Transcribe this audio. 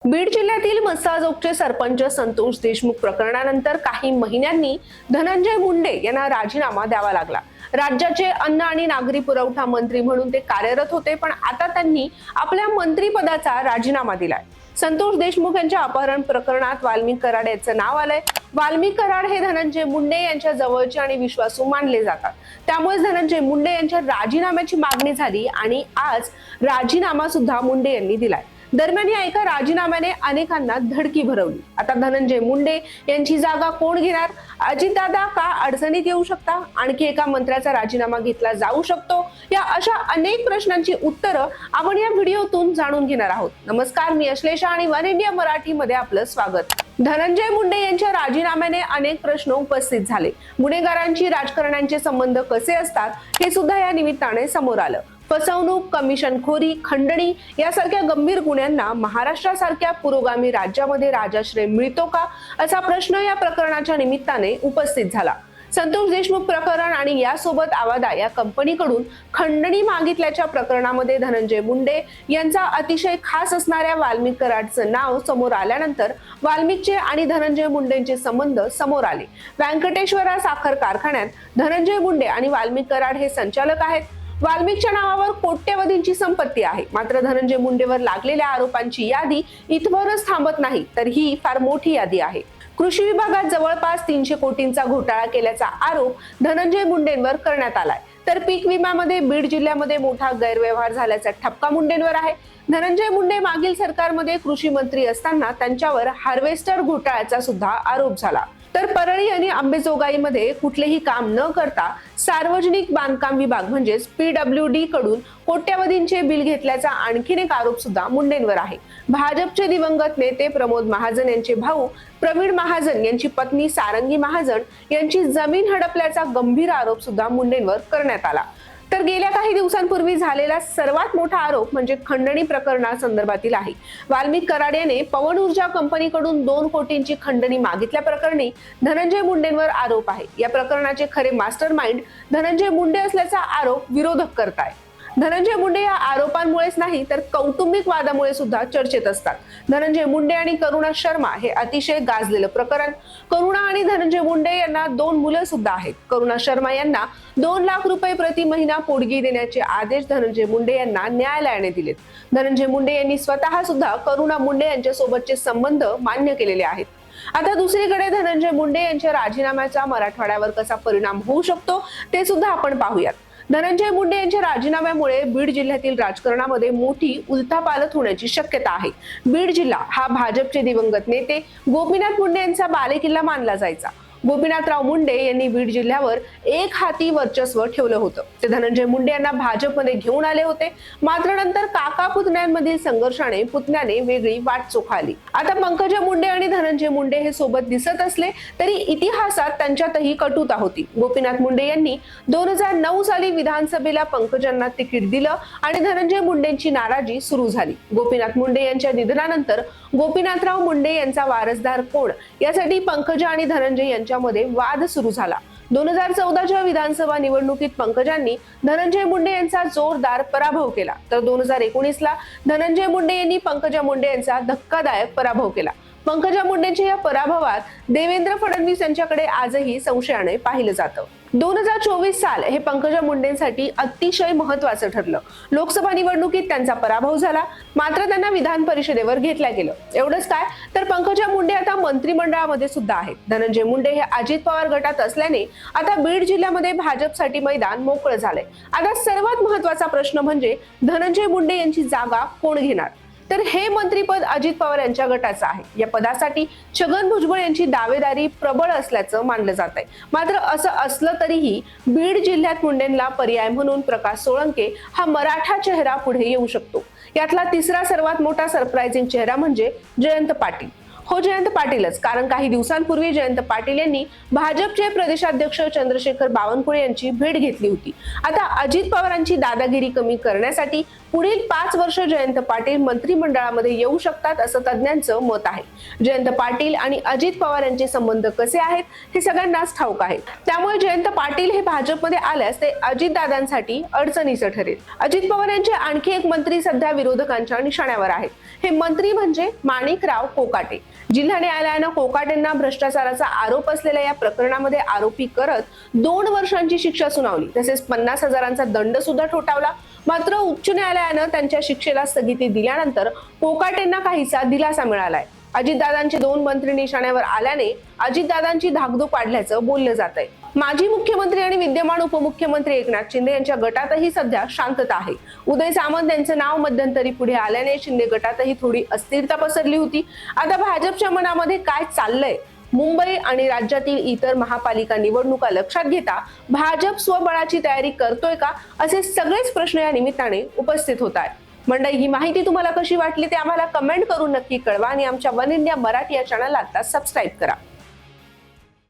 बीड जिल्ह्यातील मस्साजोगचे सरपंच संतोष देशमुख प्रकरणानंतर काही महिन्यांनी धनंजय मुंडे यांना राजीनामा द्यावा लागला। राज्याचे अन्न आणि नागरी पुरवठा मंत्री म्हणून ते कार्यरत होते, पण आता त्यांनी आपल्या मंत्रिपदाचा राजीनामा दिलाय। संतोष देशमुख यांच्या अपहरण प्रकरणात वाल्मिक कराड यांचं नाव आलंय। वाल्मिक कराड हे धनंजय मुंडे यांच्या जवळचे आणि विश्वासू मानले जातात, त्यामुळे धनंजय मुंडे यांच्या राजीनाम्याची मागणी झाली आणि आज राजीनामा सुद्धा मुंडे यांनी दिलाय। दरम्यान या एका राजीनाम्याने अनेकांना धडकी भरवली। आता धनंजय मुंडे यांची जागा कोण घेणार? अजितदादा का अडचणीत येऊ शकता? आणखी एका मंत्र्याचा राजीनामा घेतला जाऊ शकतो? या अशा अनेक प्रश्नांची उत्तरं आपण या व्हिडिओतून जाणून घेणार आहोत। नमस्कार, मी अश्लेषा आणि वन इंडिया मराठी मध्ये आपलं स्वागत। धनंजय मुंडे यांच्या राजीनाम्याने अनेक प्रश्न उपस्थित झाले। गुन्हेगारांची राजकारण्यांचे संबंध कसे असतात हे सुद्धा या निमित्ताने समोर आलं। फसवणूक, कमिशनखोरी, खंडणी यासारख्या गंभीर गुन्ह्यांना महाराष्ट्रासारख्या पुरोगामी राज्यामध्ये राजाश्रय मिळतो का, असा प्रश्न या प्रकरणाच्या निमित्ताने उपस्थित झाला। संतोष देशमुख प्रकरण आणि यासोबत आवादा या कंपनीकडून खंडणी मागितल्याच्या प्रकरणामध्ये धनंजय मुंडे यांचा अतिशय खास असणाऱ्या वाल्मिक कराडचं नाव समोर आल्यानंतर वाल्मिकचे आणि धनंजय मुंडेंचे संबंध समोर आले। व्यंकटेश्वरा साखर कारखान्यात धनंजय मुंडे आणि वाल्मिक कराड हे संचालक आहेत। वाल्मिकच्या नावावर कोट्यवधींची संपत्ती आहे, मात्र धनंजय मुंडेवर लागलेल्या आरोपांची यादी इथवरच थांबत नाही, तर ही फार मोठी यादी आहे। कृषी विभागात जवळपास 300 कोटींचा घोटाळा केल्याचा आरोप धनंजय मुंडेंवर करण्यात आलाय, तर पीक विम्यामध्ये बीड जिल्ह्यामध्ये मोठा गैरव्यवहार झाल्याचा ठपका मुंडेंवर आहे। धनंजय मुंडे मागील सरकारमध्ये कृषी मंत्री असताना त्यांच्यावर हार्वेस्टर घोटाळ्याचा सुद्धा आरोप झाला। तर परळी आणि अंबेजोगाईमध्ये कुठलेही काम न करता सार्वजनिक बांधकाम विभाग म्हणजेच PWD कडून कोट्यवधींचे बिल घेतल्याचा आणखीन एक आरोप सुद्धा मुंडेंवर आहे। भाजपचे दिवंगत नेते प्रमोद महाजन यांचे भाऊ प्रवीण महाजन यांची पत्नी सारंगी महाजन यांची जमीन हडपल्याचा गंभीर आरोप सुद्धा मुंडेंवर करण्यात आला। तर गेल्या काही दिवसांपूर्वी झालेला सर्वात मोठा आरोप म्हणजे खंडणी प्रकरणासंदर्भातील आहे। वाल्मिक कराड याने पवन ऊर्जा कंपनीकडून 2 कोटींची खंडणी मागितल्या प्रकरणी धनंजय मुंडेंवर आरोप आहे। या प्रकरणाचे खरे मास्टरमाइंड धनंजय मुंडे असल्याचा आरोप विरोधक करतायत। धनंजय मुंडे या आरोपांमुळेच नाही तर कौटुंबिक वादामुळे सुद्धा चर्चेत असतात। धनंजय मुंडे आणि करुणा शर्मा हे अतिशय गाजलेलं प्रकरण। करुणा आणि धनंजय मुंडे यांना 2 मुलं सुद्धा आहेत। करुणा शर्मा यांना 2 लाख रुपये प्रति महिना पोटगी देण्याचे आदेश धनंजय मुंडे यांना न्यायालयाने दिलेत। धनंजय मुंडे यांनी स्वतः सुद्धा करुणा मुंडे यांच्या सोबतचे संबंध मान्य केलेले आहेत। आता दुसरीकडे धनंजय मुंडे यांच्या राजीनाम्याचा मराठवाड्यावर कसा परिणाम होऊ शकतो ते सुद्धा आपण पाहूयात। धनंजय मुंडे यांच्या राजीनाम्यामुळे बीड जिल्ह्यातील राजकारणामध्ये मोठी उलथापालथ होण्याची शक्यता आहे। बीड जिल्हा हा भाजपचे दिवंगत नेते गोपीनाथ मुंडे यांचा बालेकिल्ला मानला जायचा। गोपीनाथराव मुंडे यांनी बीड जिल्ह्यावर एक हाती वर्चस्व ठेवलं होतं। ते धनंजय मुंडे यांना भाजपमध्ये घेऊन आले होते, मात्र नंतर काका पुतण्यांमधील संघर्षाने पुतण्याने वेगळी वाट चोखाळली। आता पंकजा मुंडे आणि धनंजय मुंडे हे सोबत दिसत असले तरी इतिहासात त्यांच्यातही कटुता होती। गोपीनाथ मुंडे यांनी 2009 साली विधानसभेला पंकजांना तिकीट दिलं आणि धनंजय मुंडेंची नाराजी सुरू झाली। गोपीनाथ मुंडे यांच्या निधनानंतर गोपीनाथराव मुंडे यांचा वारसदार कोण यासाठी पंकजा आणि धनंजय यांच्यामध्ये वाद सुरू झाला। 2014च्या विधानसभा निवडणुकीत पंकजांनी धनंजय मुंडे यांचा जोरदार पराभव केला, तर 2019ला धनंजय मुंडे यांनी पंकजा मुंडे यांचा धक्कादायक पराभव केला। पंकजा मुंडेंच्या या पराभवात देवेंद्र फडणवीस यांच्याकडे आजही संशयाने पाहिलं जातं। 2024 साल हे पंकजा मुंडेंसाठी अतिशय महत्त्वाचं ठरलं। लोकसभा निवडणुकीत त्यांचा पराभव झाला, मात्र त्यांना विधान परिषदेवर घेतलं गेलं। एवढंच काय, तर पंकजा मुंडे आता मंत्रिमंडळामध्ये सुद्धा आहेत। धनंजय मुंडे हे अजित पवार गटात असल्याने आता बीड जिल्ह्यामध्ये भाजपसाठी मैदान मोकळं झालंय। आता सर्वात महत्त्वाचा प्रश्न म्हणजे धनंजय मुंडे यांची जागा कोण घेणार? तर हे मंत्रीपद अजित पवार यांच्या गटाचं आहे। या पदासाठी छगन भुजबळ यांची दावेदारी प्रबळ असल्याचं मानलं जात आहे। मात्र असं असलं तरीही बीड जिल्ह्यात मुंडेंना पर्याय म्हणून प्रकाश सोळंके हा मराठा चेहरा पुढे येऊ शकतो। यातला तिसरा सर्वात मोठा सरप्राइझिंग चेहरा म्हणजे जयंत पाटील। हो, जयंत पाटीलच, कारण काही दिवसांपूर्वी जयंत पाटील यांनी भाजपचे प्रदेशाध्यक्ष चंद्रशेखर बावनकुळे यांची भेट घेतली होती। आता अजित पवारांची दादागिरी कमी करण्यासाठी पुढील 5 वर्ष जयंत पाटील मंत्रिमंडळामध्ये येऊ शकतात असं तज्ञांचं मत आहे. जयंत पाटील आणि अजित पवार यांचे संबंध कसे आहेत हे सगळ्यांनाच ठाऊक आहे. त्यामुळे जयंत पाटील हे भाजपमध्ये आल्यास ते अजितदादांसाठी अडचणीचं ठरेल. अजित पवार यांचे आणखी एक मंत्री सध्या विरोधकांच्या निशाण्यावर आहेत. हे मंत्री म्हणजे माणिकराव कोकाटे. जिल्हा न्यायालयानं कोकाटेंना भ्रष्टाचाराचा आरोप असलेल्या या प्रकरणामध्ये आरोपी करत 2 वर्षांची शिक्षा सुनावली, तसेच 50,000चा दंड सुद्धा ठोठावला. मात्र उच्च न्यायालयानं त्यांच्या शिक्षेला स्थगिती दिल्यानंतर कोकाटेंना काहीसा दिलासा मिळालाय. अजितदादांचे 2 मंत्री निशाण्यावर आल्याने अजितदादांची धाकधूक वाढल्याचं बोललं जात आहे. माजी मुख्यमंत्री आणि विद्यमान उपमुख्यमंत्री एकनाथ शिंदे यांच्या गटातही सध्या शांतता आहे. उदय सामंत यांचं नाव मध्यंतरी पुढे आल्याने शिंदे गटातही थोडी अस्थिरता पसरली होती. आता भाजपच्या मनामध्ये काय चाललंय? मुंबई आणि राज्यातील इतर महापालिका निवडणुका लक्षात घेता भाजप स्वबळाची तयारी करतोय का, असे सगळेच प्रश्न या निमित्ताने उपस्थित होत आहेत. मंडळी, ही माहिती तुम्हाला कशी वाटली ते आम्हाला कमेंट करून नक्की कळवा आणि आमच्या वन इंडिया मराठी या चॅनलला आता सबस्क्राईब करा.